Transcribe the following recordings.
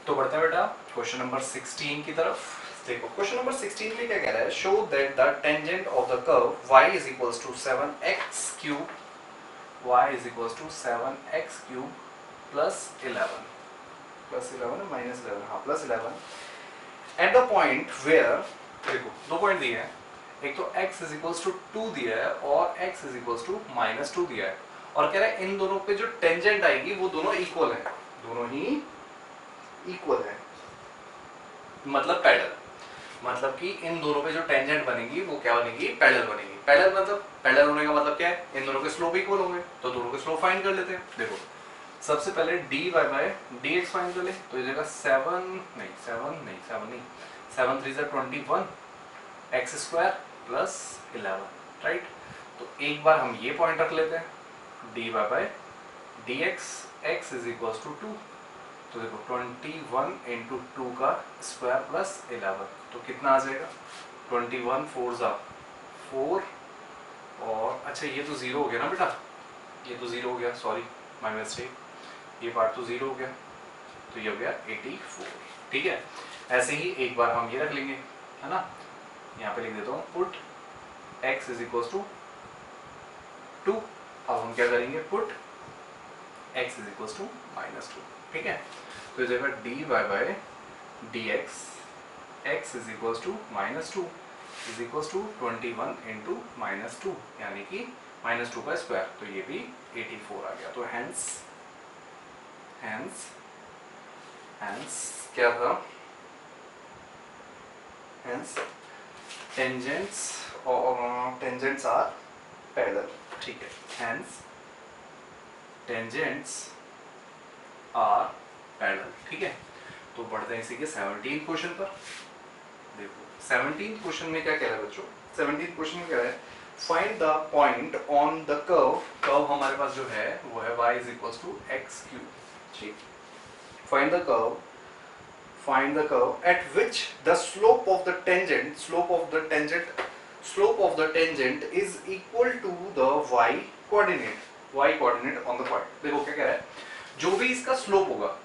तो बढ़ते हैं बेटा क्वेश्चन नंबर 16 की तरफ। देखो क्वेश्चन नंबर 16 में क्या कह रहा है, show that the tangent of the curve y is equals to 7x cube, y is equals to 7x cube plus 11 minus 11, हाँ plus 11 at the point where, देखो दो पॉइंट दिए हैं, एक तो x इज इक्वल्स टू 2 दिया है और x is equals to minus 2 दिया है, और कह रहा है इन दोनों पे जो टेंजेंट आएगी वो दोनों इक्वल है, दोनों ही इक्वल है, मतलब पैरेलल, मतलब कि इन दोनों पे जो टेंजेंट बनेगी वो क्या बनेगी, पैरेलल बनेगी। पैरेलल मतलब पैरेलल होने का मतलब क्या है, इन दोनों के स्लोप इक्वल होंगे, तो दोनों के स्लोप फाइंड कर लेते हैं। देखो सबसे पहले dy बाय dx फाइंड कर ले, तो ये जगह 7 3 21 x स्क्वायर प्लस 11, राइट। तो एक बार हम ये पॉइंट रख लेते हैं, dy by dx x is equals to 2, तो देखो 21 इंटू 2 का स्क्वायर प्लस 11, तो कितना आ जाएगा, 21 4 जा 4, और अच्छा ये तो जीरो हो गया ना बेटा, ये तो जीरो हो गया, सॉरी माय मिस्टेक, ये पार्ट तो जीरो हो गया, तो ये हो गया 84, ठीक है। ऐसे ही एक बार हम ये रख लेंगे, है ना, यहाँ पे लिख देता हूँ put x is equals to 2, अब हम क्या करेंगे, put x is equals to minus 2, ठीक है। तो इस जगह dy by dx x is equals to minus 2 is equals to 21 into minus 2, यानी कि माइनस 2 का स्क्वायर, तो ये भी 84 आ गया। तो हैंस क्या था, हैंस टेंजेंट्स आर पैरेलल, ठीक है, हैंस टेंजेंट्स आर पैरेलल, ठीक है। तो बढ़ते हैं इसी के 17 क्वेश्चन पर। देखो 17 क्वेश्चन में क्या कह रहा है बच्चों, 17 क्वेश्चन में कह रहा है find the point on the curve हमारे पास जो है वो है y is equals to x cube, ठीक। Find the curve at which the slope of the tangent is equal to the y coordinate on the point. देखो क्या कह रहा है, जो भी इसका स्लोप होगा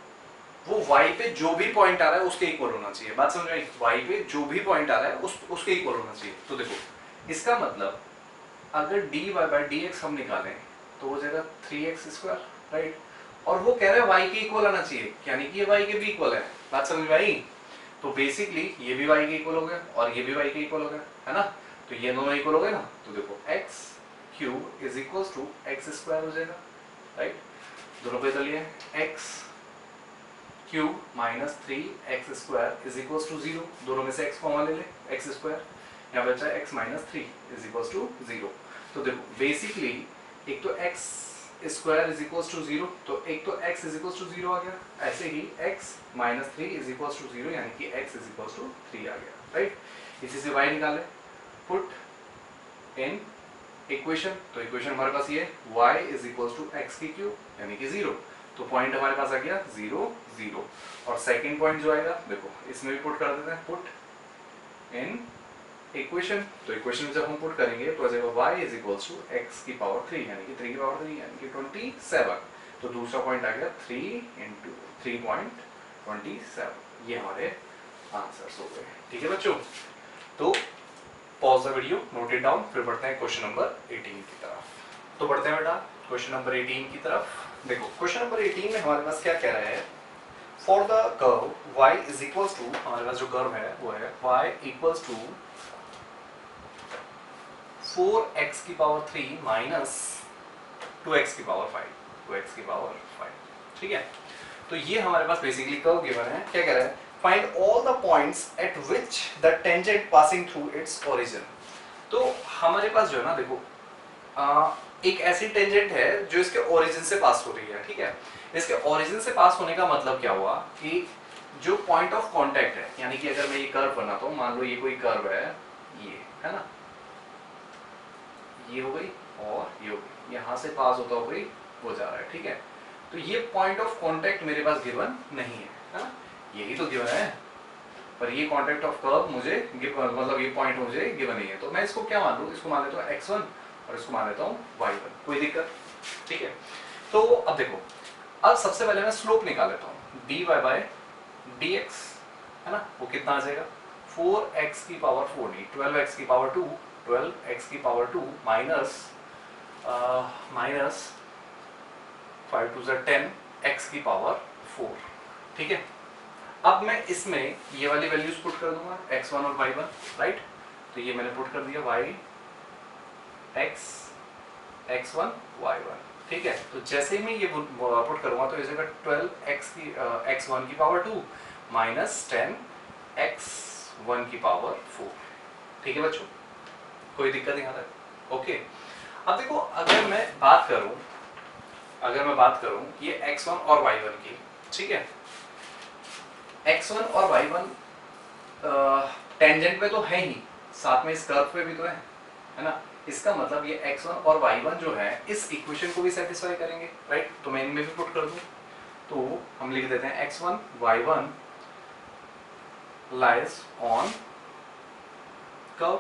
वो y पे जो भी पॉइंट आ रहा है उसके इक्वल होना चाहिए। बात समझ आई, y पे जो भी पॉइंट आ रहा है उसके इक्वल होना चाहिए। तो देखो इसका मतलब अगर dy बाय dx हम निकालें तो वो जाएगा 3x स्क्वायर, राइट, और वो कह रहा है y के इक्वल आना चाहिए, यानी कि ये y के भी इक्वल है। बात समझ में आई, तो बेसिकली ये भी y के इक्वल हो गया और ये भी y के इक्वल हो गया, है ना, तो ये दोनों इक्वल हो गए ना। तो देखो x cube is equals to x square हो जाएगा, राइट, दोनों पे चलिए x cube minus 3x square is equals to 0, दोनों में से x कॉमन ले ले, x स्क्वायर, यहाँ बचा है x minus 3 is equals to 0। तो देखो बेसिकली एक तो x square is equals to 0, तो एक तो x इज इक्वल्स टू 0 आ गया, ऐसे ही x minus 3 is equals to 0, यानी कि x इज इक्वल्स टू 3 आ गया, राइट। इसी से y निकाले, पुट इन इक्वेशन, तो इक्वेशन हमारे पास ये y is equals to x की क्यूब, यानी कि 0, तो पॉइंट हमारे पास आ गया 0 0, और सेकंड पॉइंट जो आएगा देखो इसमें भी पुट कर देते हैं, पुट इन इक्वेशन, तो इक्वेशन में जब हम पुट करेंगे तो आ जाएगा y is equals to x की पावर 3, यानी कि 3 की पावर 3 यानी कि 27, तो दूसरा पॉइंट आ गया 3 इंटू 3.27, ये हमारे आंसर्स हो गए, ठीक है बच्चों। तो pause the video, note it down, फिर बढ़ते हैं क्वेश्चन नंबर 18 की तरफ। तो बढ़ते हैं बेटा क्वेश्चन नंबर 18 की तरफ। देखो क्वेश्चन नंबर 18 में हमारे पास क्या कह रहा है, for the curve y is equals to, हमारे पास जो कर्व है वो है y इक्वल्स टू 4x की पावर 3 माइनस 2x की पावर 5, ठीक है। तो ये हमारे पास बेसिकली कर्व गिवन है, क्या कह रहा है, find all the points at which the tangent passing through its origin. तो हमारे पास जो है ना देखो एक ऐसी टेंजेंट है जो इसके ओरिजिन से पास हो रही है, ठीक है। इसके ओरिजिन से पास होने का मतलब क्या हुआ कि जो पॉइंट ऑफ कांटेक्ट है, यानी कि अगर मैं ये कर्व बनाता हूँ, मान लो ये कोई कर्व है, ये है ना, ये हो गई और ये हो गई, यहाँ से पास होता हो गई वो जा रहा है, ठीक है। तो ये पॉइंट ऑफ कांटेक्ट मेरे पास गिवन नहीं है, है ना, यही तो गिवन है, पर ये कांटेक्ट ऑफ कर्व मुझे मतलब ये पॉइंट मुझे गिवन नहीं है, तो मैं इसको क्या मान लूँ, इसको मान लेता हूँ x1 और इसको मान लेता हूँ y1, कोई दिक्कत, ठीक है। तो अब देखो, अब सबसे पहले मैं स्लोप निकाल लेता हूँ, dy बाय dx, है ना, वो कितना आ जाएगा 4x की पावर 4 नहीं 12x की पावर 2, 12x की पावर 2 माइनस 5 टू 10 x की पावर 4। ठीक है, अब मैं इसमें ये वाली वैल्यूज पुट कर दूंगा x1 और y1, राइट। तो ये मैंने पुट कर दिया y x x1 y1। ठीक है, तो जैसे ही मैं ये पुट करूंगा तो इस जगह 12x की x1 की पावर 2 माइनस 10 x1 की पावर 4। ठीक है बच्चों, कोई दिक्कत नहीं आ रहा है? ओके, अब देखो अगर मैं बात करूं ये x1 और y1 की, ठीक है, x1 और y1 टेंजेंट पे तो है ही, साथ में इस कर्व पे भी तो है ना। इसका मतलब ये x1 और y1 जो है इस इक्वेशन को भी सेटिस्फाई करेंगे, राइट। तो मैं इनमें भी पुट कर दूं, तो हम लिख देते हैं x1 y1 lies on curve.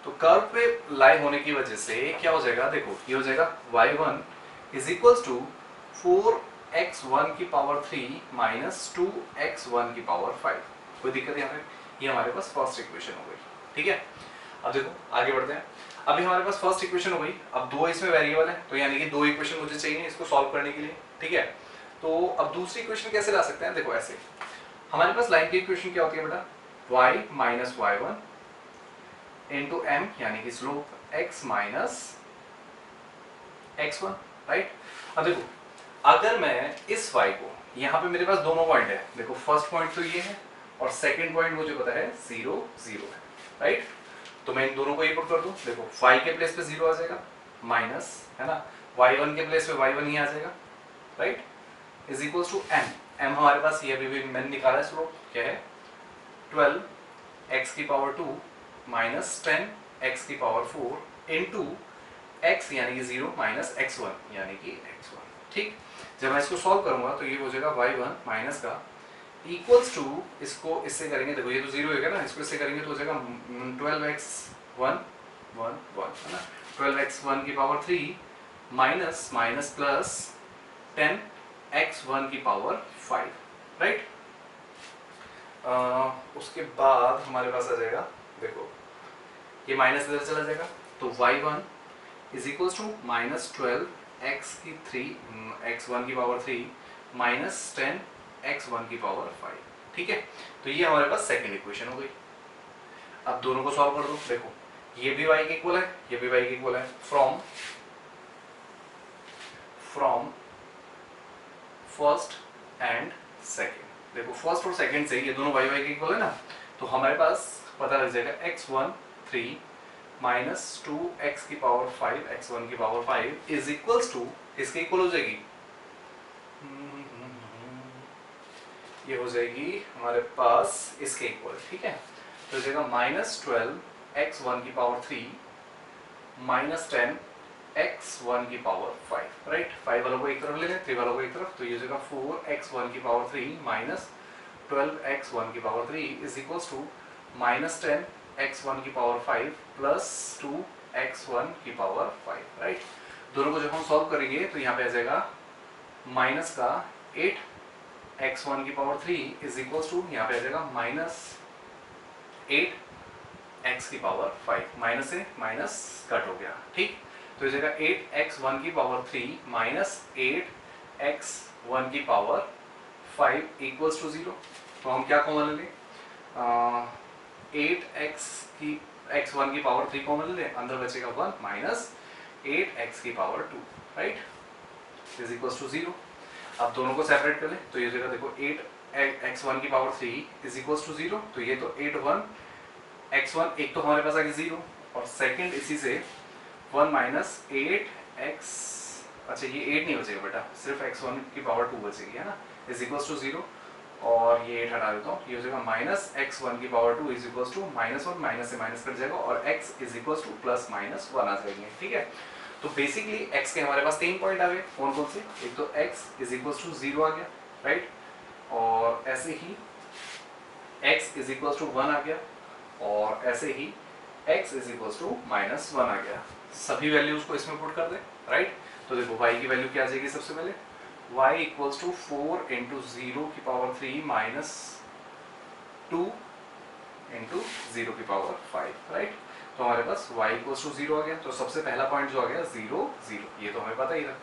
तो कर्व पे लाई होने की वजह से क्या हो जाएगा, देखो ये हो जाएगा y1 is equals to 4x1 की पावर 3 माइनस 2x1 की पावर 5। कोई दिक्कत यहाँ पे? ये हमारे पास फर्स्ट इक्वेशन हो गई। ठीक है, अब देखो आगे बढ़ते हैं। अभी हमारे पास फर्स्ट इक्वेशन हो गई, अब दो इसमें वेरिएबल है, तो यानी कि दो इक्वेशन मुझे चाहिए इसको सॉल्व करने के लिए। ठीक है, तो अब दूसरी इक्वेशन कैसे ला सकते हैं, देखो ऐसे हमारे पास लाइन की इक्वेशन क्या होती है बेटा, y minus y1 into m यानी कि slope x minus x1, right. अब देखो अगर मैं इस y को, यहाँ पे मेरे पास दोनों पॉइंट है, देखो फर्स्ट पॉइंट तो ये है और सेकंड पॉइंट मुझे पता है 0 0 है, राइट। तो मैं इन दोनों को ये पुट कर दूं, देखो y के प्लेस पे 0 आ जाएगा माइनस, है ना, y1 के प्लेस पे y1 ही आ जाएगा, right, is equals to m हमारे पास ये अभी मैंने निकाला है, स्लोप क्या है 12x की पावर 2 माइनस 10x की पावर 4 इंटू x यानी कि 0 माइनस x1 यानी कि x1। ठीक, जब मैं इसको सॉल्व करूंगा तो ये हो जाएगा y1 माइनस का इक्वल्स टू, इसको इससे करेंगे, देखो ये तो 0 होगा ना, इसको इससे करेंगे तो हो जाएगा 12x1 1 1 है ना, 12x1 की power 3 minus minus plus 10x1 की पावर 5, राइट। उसके बाद हमारे पास आ जाएगा, देखो ये माइनस इधर चला जाएगा, तो y1 is equals to minus 12x की 3 x1 की पावर 3 माइनस 10x1 की पावर 5। ठीक है, तो ये हमारे पास सेकंड इक्वेशन हो गई। अब दोनों को सॉल्व कर दो, देखो ये भी y के इक्वल है, ये भी y के इक्वल है, फ्रॉम फर्स्ट एंड सेकंड। देखो फर्स्ट और सेकंड से ये दोनों y के इक्वल है ना, तो हमारे पास पता लग जाएगा x1 3 माइनस 2x की पावर 5 x1 की पावर 5 इज इक्वल्स टू, इसके इक्वल हो जाएगी, ये हो जाएगी हमारे पास इसके इक्वल। ठीक है, तो हो जाएगा माइनस 12 x1 की पावर 3 माइनस 10 x1 की पावर 5, राइट। 5 वालों को एक तरफ ले लें, 3 वालों को एक तरफ, तो ये हो जाएगा 4x1 की पावर 3 माइनस 12x1 की power 3 is equals to minus 10x1 की पावर 5 प्लस 2x1 की पावर 5, राइट। दोनों को जब हम सॉल्व करेंगे तो यहाँ पे आ जाएगा माइनस का 8x1 की पावर 3 इज इक्वल्स टू, यहाँ पे आ जाएगा माइनस 8x की पावर 5, माइनस से माइनस कट हो गया। ठीक, तो इस जगह 8x1 की पावर 3 माइनस 8x1 की पावर 5 इक्वल्स टू 0। तो हम क्या कॉमन ले लें, 8x1 की पावर 3 कॉमन ले लें, अंदर बचेगा 1 माइनस 8x की power 2, right, is equals to 0। अब दोनों को सेपरेट कर लें, तो ये जगह देखो 8x1 की पावर 3 इज इक्वल्स टू 0, तो ये तो 8x1 एक तो हमारे पास आ गया 0 और सेकंड इसी से 1 माइनस 8x, अच्छा ये 8 नहीं बचेगा बेटा, सिर्फ x1 की पावर 2 बचेगी, है ना, इज इक्वल्स टू 0 और ये 8 हटा देता हूँ, ये हो जाएगा माइनस x1 की power 2 is equals to minus 1, minus से माइनस कट जाएगा और x is equals to plus minus 1 आ जाएंगे। ठीक है, तो बेसिकली x के हमारे पास 3 पॉइंट आ गए, कौन कौन से, एक तो x इज इक्वल्स टू 0 आ गया, राइट, और ऐसे ही x इज इक्वल्स टू 1 आ गया और ऐसे ही x is equals to minus 1 आ गया। सभी वैल्यूज को इसमें पुट कर दे, राइट। तो देखो y की वैल्यू क्या आ जाएगी, सबसे पहले y इक्वल्स टू 4 इंटू 0 की पावर 3 माइनस 2 इंटू 0 की पावर 5, राइट। तो हमारे पास y इक्वल्स टू 0 आ गया। तो सबसे पहला पॉइंट जो आ गया 0 0, ये तो हमें पता ही था।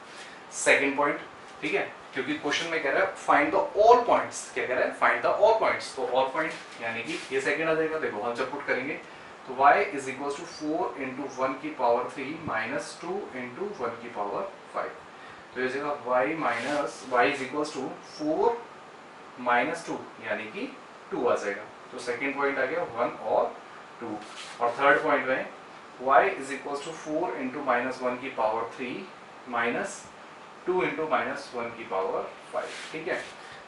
सेकंड पॉइंट, ठीक है, क्योंकि क्वेश्चन में कह रहा है फाइंड द ऑल पॉइंट्स, क्या कह रहा है, फाइंड द ऑल पॉइंट्स। तो ऑल पॉइंट यानी कि ये सेकंड आ जाएगा। देखो हम जब पुट करेंगे तो y is equal to 4 into 1 की पावर 3 माइनस 2 इंटू 1 की पावर 5। तो ये जगह y is equal to 4 minus 2 यानी कि 2 आ जाएगा। तो सेकंड पॉइंट आ गया 1 और 2। और थर्ड पॉइंट में y is equal to 4 into minus 1 की पावर 3 माइनस 2 इंटू माइनस 1 की पावर 5, ठीक है।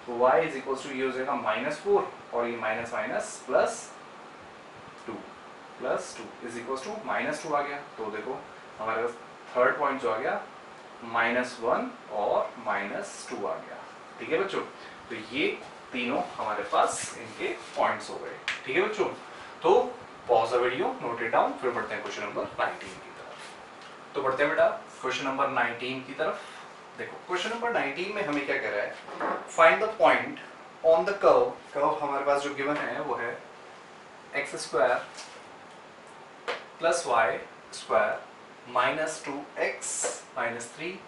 तो y इज इक्वल टू ये हो जाएगा -4 और ये minus minus plus 2 is equal to -2 आ गया। तो देखो हमारे पास थर्ड पॉइंट जो आ गया -1 और -2 आ गया, ठीक है बच्चों। तो ये तीनों हमारे पास इनके पॉइंट्स हो गए, ठीक है बच्चों। तो pause the video, note it down, फिर बढ़ते हैं क्वेश्चन नंबर 19 की तरफ। तो बढ़ते हैं बेटा क्वेश्चन नंबर 19 की तरफ। देखो क्वेश्चन नंबर 19 में हमें क्या कह रहा है, find the point on the curve हमारे पास जो गिवन है वो है x² plus y square minus 2x minus 3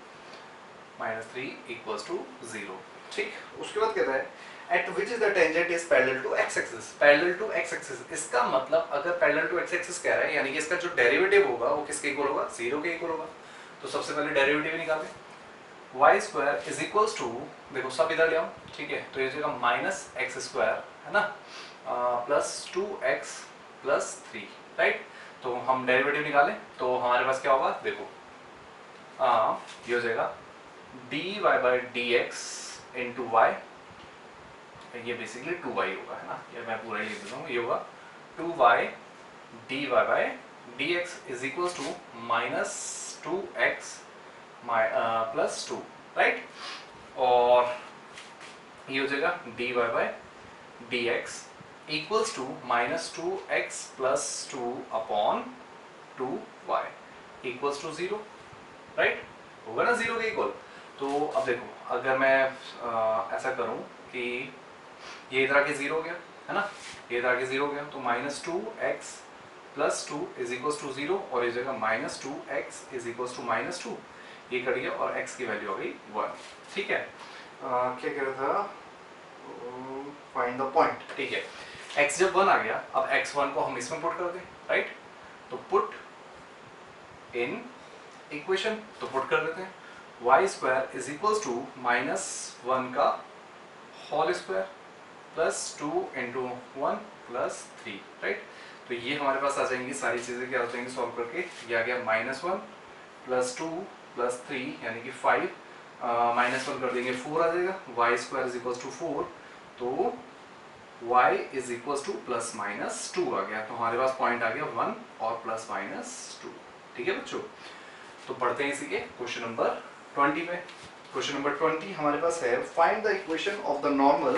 equals to 0, ठीक। उसके बाद कहता है at which is the tangent is parallel to x axis. Parallel to x axis, इसका मतलब अगर पैरेलल टू x एक्सिस कह रहा है यानी कि इसका जो डेरिवेटिव होगा वो किसके इक्वल होगा, 0 के इक्वल होगा। तो सबसे पहले डेरिवेटिव निकालें, y square is equals to, देखो सब इधर ले आओ, ठीक है। तो ये जगह माइनस एक्स स्क्वायर है ना, प्लस 2x प्लस 3, राइट। तो हम डेरिवेटिव निकालें तो हमारे पास क्या होगा, देखो ये हो जाएगा dy by dx into y, ये बेसिकली 2y होगा, है ना, ये मैं पूरा ही लिख देता हूँ। ये होगा 2y dy by dx is equals to minus 2x plus 2, right. और ये हो जाएगा dy by dx equals to minus 2x plus 2 upon 2y equals to 0, right. होगा ना 0 के इक्वल। तो अब देखो अगर मैं ऐसा करूं कि ये इधर आके 0 हो गया, है ना, ये इधर आके 0 हो गया, तो minus 2x plus 2 is equals to 0 और इस जगह minus 2x is equals to minus 2, ये कट गया और x की वैल्यू आ गई 1, ठीक है। क्या कह रहा था, फाइंड द पॉइंट, ठीक है। x जब 1 आ गया, अब x1 को हम इसमें पुट कर दें, राइट। तो पुट इन इक्वेशन, तो पुट कर देते हैं y square is equals to minus 1 का whole square plus 2 into 1 plus 3, right. तो ये हमारे पास आ जाएंगी सारी चीज़ें, क्या हो जाएंगी सॉल्व करके। ये आ गया -1 प्लस 2 प्लस 3 यानी कि 5, -1 कर देंगे 4 आ जाएगा, y square is equals to 4, तो y is equals to plus minus 2 आ गया। तो हमारे पास पॉइंट आ गया 1 और प्लस माइनस 2, ठीक है बच्चों। तो पढ़ते हैं इसी के क्वेश्चन नंबर 20 पे। क्वेश्चन नंबर 20 हमारे पास है find the equation of the normal,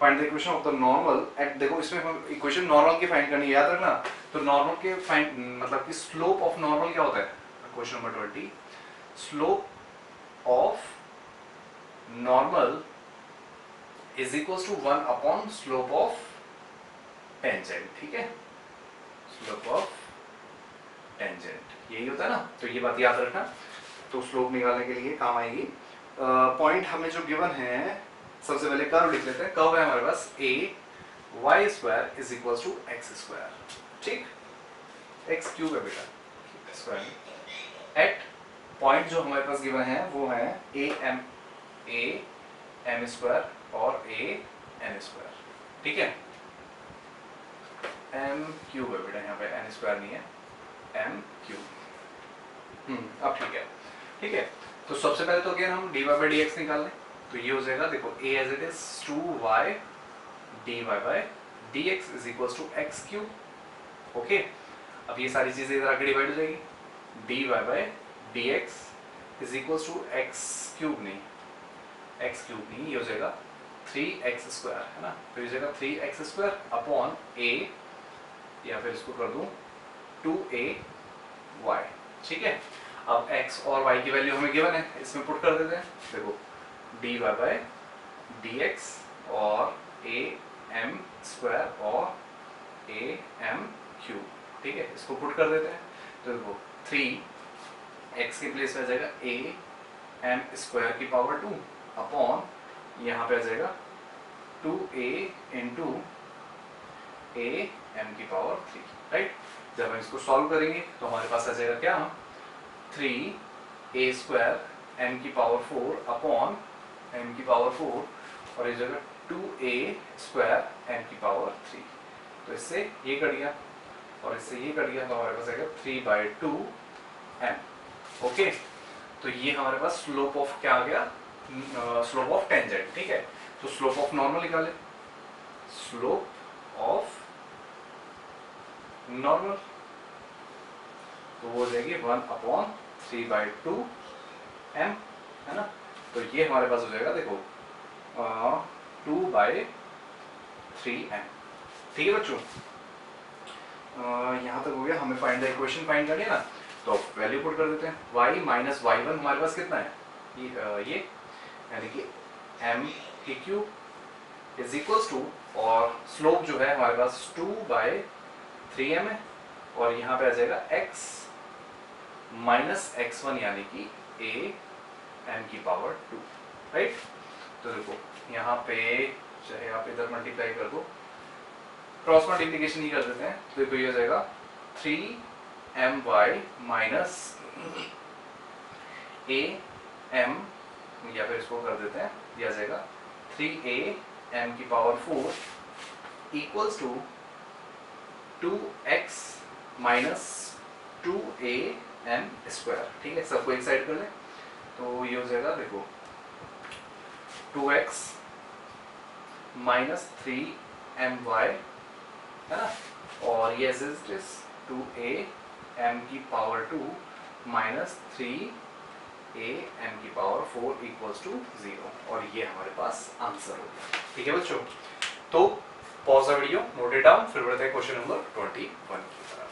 find the equation of the normal at, देखो इसमें हम इक्वेशन नॉर्मल की फाइंड करनी है, याद रखना। तो नॉर्मल के फाइंड मतलब कि स्लोप ऑफ नॉर्मल क्या होता है, question number 20, slope of normal is equals to 1 upon slope of tangent, ठीक है, स्लोप ऑफ टेंजेंट यही होता है ना। तो ये बात याद रखना, तो स्लोप निकालने के लिए काम आएगी। पॉइंट हमें जो गिवन है, सबसे पहले कर्व लिख लेते हैं। कर्व है हमारे पास a y square is equals to x square, ठीक, एक्स क्यूब है बेटा स्क्वायर। एट पॉइंट जो हमारे पास गिवन है वो है a m स्क्वायर और a n स्क्वायर, ठीक है। m क्यूब है बेटा, यहाँ पे n स्क्वायर नहीं है, m क्यूब। अब ठीक है। तो सबसे पहले तो अगेन हम dy बाई dx निकाल लें। तो ये हो जाएगा, देखो a as it is 2y dy by dx is equals to x cube, okay. अब ये सारी चीजें इधर आके डिवाइड हो जाएगी, dy by dx is equals to x cube नहीं, ये हो जाएगा 3x स्क्वायर, है ना। तो ये हो जाएगा 3x स्क्वायर अपॉन a, या फिर इसको कर दूं 2ay, ठीक है। अब x और y की वैल्यू हमें गिवन है, इसमें पुट कर देते हैं। देखो d y by d x और ए एम स्क्वायर और ए एम क्यूब, ठीक है। इसको पुट कर देते हैं तो देखो 3x के प्लेस में आ जाएगा ए एम स्क्वायर की पावर 2 अपॉन यहाँ पे आ जाएगा 2a इंटू ए एम की पावर 3, राइट। जब हम इसको सॉल्व करेंगे तो हमारे पास आ जाएगा क्या, 3a स्क्वायर एम की पावर 4 अपॉन एम की पावर 4 और इस जगह 2a स्क्वायर एम की पावर 3। तो इससे ये कट गया और इससे ये कट गया तो हमारे पास आएगा 3/2m। ओके, तो ये हमारे पास स्लोप ऑफ क्या आ गया, स्लोप ऑफ टेंजेंट, ठीक है। तो स्लोप ऑफ नॉर्मल निकाले, स्लोप ऑफ नॉर्मल तो वो हो जाएगी 1/3/2m, है ना। तो ये हमारे पास हो जाएगा देखो 2/3m, ठीक है बच्चों। यहाँ तक हो गया, हमें फाइंड द इक्वेशन फाइंड करनी है ना, तो वैल्यू पुट कर देते हैं। y माइनस y1 हमारे पास कितना है, ये यानी कि m की क्यूब इज इक्वल्स टू, और स्लोप जो है हमारे पास 2/3m है और यहाँ पे आ जाएगा x माइनस x1 यानी कि a m की पावर 2, राइट। तो देखो यहाँ पे चाहे आप इधर मल्टीप्लाई कर दो, क्रॉस मल्टीप्लिकेशन ही कर देते हैं, तो देखो ये हो जाएगा 3my माइनस a m, या फिर इसको कर देते हैं, दिया जाएगा 3a m की power 4 equals to 2x minus 2a m square, ठीक है। सबको एक साइड कर लें तो ये हो जाएगा देखो 2x माइनस 3my, है ना, और ये इज 2a m की पावर 2 माइनस 3a m की पावर 4 इक्वल्स टू 0, और ये हमारे पास आंसर हो गया, ठीक है बच्चों। तो pause the video, note it down, फिर बढ़ते हैं क्वेश्चन नंबर 21 की तरफ।